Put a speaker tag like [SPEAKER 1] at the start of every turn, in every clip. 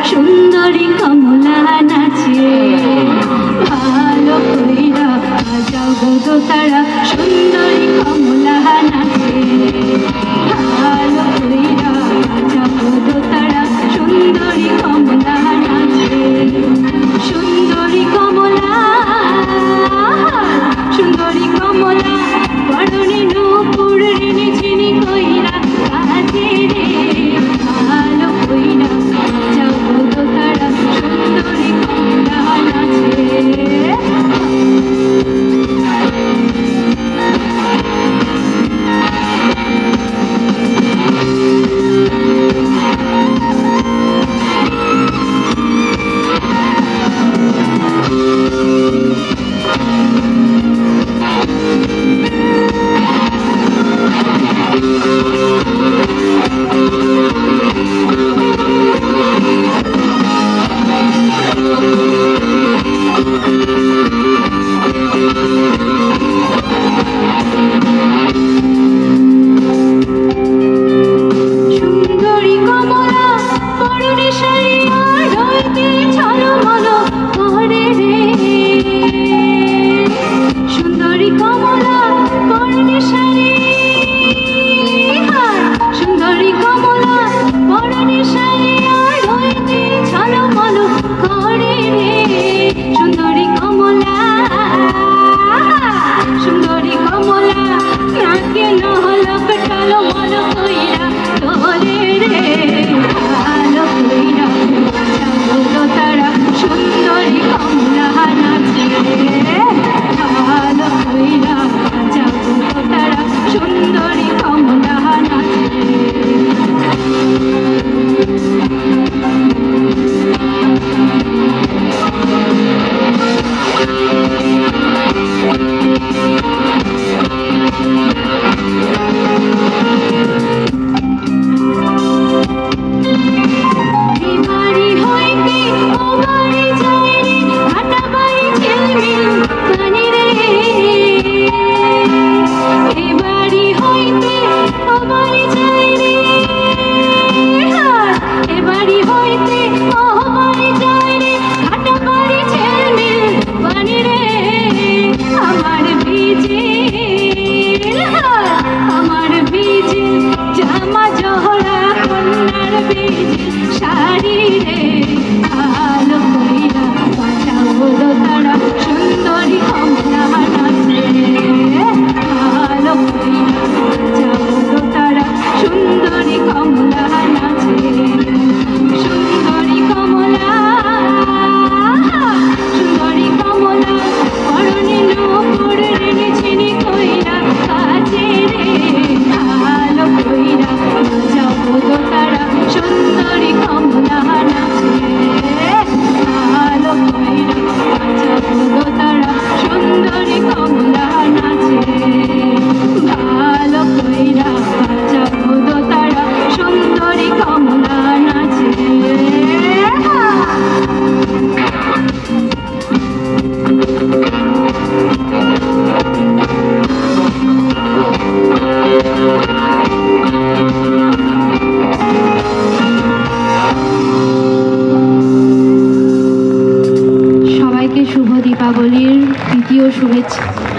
[SPEAKER 1] সুন্দরী কমলা নাচে, ভালো কইরা বাজাও গো দোতারা, সুন্দরী কমলা নাচে, ভালো কইরা বাজাও গো দোতারা, সুন্দরী কমলা নাচে, সুন্দরী কমলা, সুন্দরী কমলা, পরনে নূপুর ঋণী ঝিনি কইরা কাজে রে, ভালো কইরা বাজাও গো দোতারা, সুন্দরী কমলা নাচে।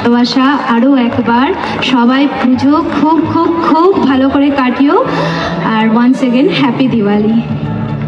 [SPEAKER 2] ভালোবাসা আরও একবার সবাই পুজো খুব খুব খুব ভালো করে কাটিও আর ওয়ান্স এগেন হ্যাপি দিওয়ালি।